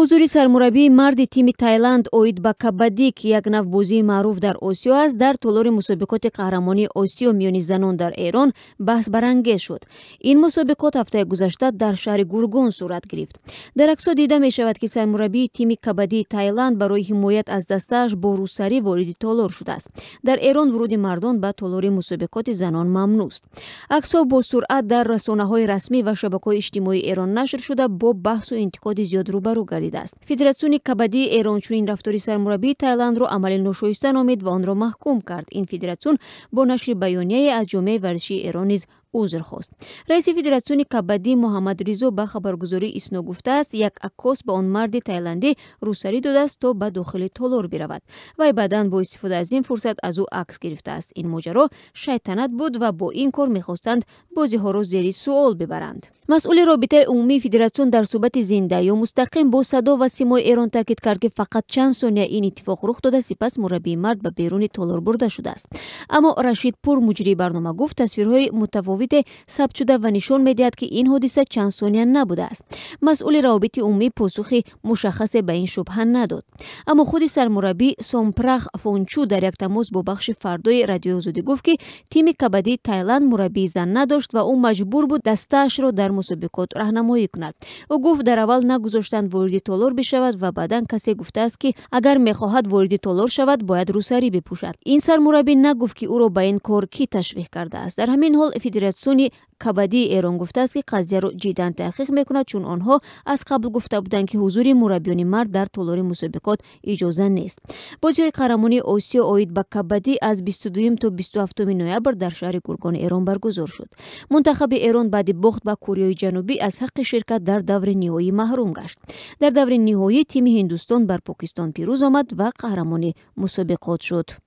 ҳузури сармураббии марди тими Таиланд оид ба кабаддӣ ки як нав бозии маъруф дар Осиё аст, дар толори мусобиқоти қаҳрамонии Осиё миёни занон дар Эрон баҳсбарангез шуд. Ин мусобиқот ҳафтаи гузашта дар шаҳри Гургон сурат гирифт. Дар аксҳо дида мешавад ки сармураббии тими кабаддии Таиланд барои ҳимоят аз дастааш бо рӯсарӣ вориди толор шудааст. Дар Эрон вуруди мардон ба толори мусобиқоти занон мамнӯъст. Аксҳо бо суръат дар расонаҳои расмӣ ва шабакаҳои иҷтимоии Эрон нашр шуда бо баҳсу интиқоди зиёд рӯбарӯ гардидааст. Федератсиони кабаддии Эрон чунин рафтори сармураббии Таиландро амали ношоиста номид ва онро маҳкум кард. Ин федератсион бо нашри баёнияе аз ҷомеаи варзишии Эрон низ узр хост. раиси федератсиони кабаддӣ Муҳаммад Ризо ба хабаргузории ИСНО гуфтааст, як аккос ба он марди таиландӣ рӯсарӣ додааст то ба дохили толор биравад. Вай баъдан бо истифода аз ин фурсат аз ӯ акс гирифтааст. Ин моҷаро шайтанат буд ва бо ин кор мехостанд бозиҳоро зери суол бибаранд. масъули робитаи умумии федератсион дар суҳбати зинда ё мустақим бо садо ва симои Эрон таъкид кард, ки фақат чанд сония ин иттифоқ рух дода, сипас мураббии мард ба беруни толор бурда шудааст. Аммо Рашид Пур, муҷрии барнома, гуфт тасвирҳои мутафовите сабт шуда ва нишон медиҳад, ки ин ҳодиса чанд сония набудааст. масъули равобити умумӣ посухи мушаххасе ба ин шубҳа надод. Аммо худи сармураббӣ Сомпрах Фончу дар як тамос бо бахши фардои Радиои Озодӣ гуфт, ки тими кабаддии Таиланд мураббии зан надошт ва ӯ маҷбур буд дастаашро дар мусобиқот раҳнамоӣ кунад. ӯ гуфт дар аввал нагузоштанд вориди толор бишавад ва баъдан касе гуфтааст, ки агар мехоҳад вориди толор шавад, бояд рӯсарӣ бипӯшад. Ин сармураббӣ нагуфт, ки ӯро ба ин кор кӣ ташвиқ кардааст. дар ҳамин ҳол федератсиони кабаддии Эрон гуфтааст, ки қазияро ҷиддан таҳқиқ мекунад, чун онҳо аз қабл гуфта буданд, ки ҳузури мураббиёни мард дар толори мусобиқот иҷоза нест. бозиҳои қаҳрамонии Осиё оид ба кабаддӣ аз 22 то 27 ноябр дар шаҳри Гургони Эрон баргузор шуд. мунтахаби Эрон баъди бохт ба Кореяи Ҷанубӣ аз ҳаққи ширкат дар даври ниҳоӣ маҳрум гашт. дар даври ниҳоӣ тими Ҳиндустон бар Покистон пирӯз омад ва қаҳрамони мусобиқот шуд.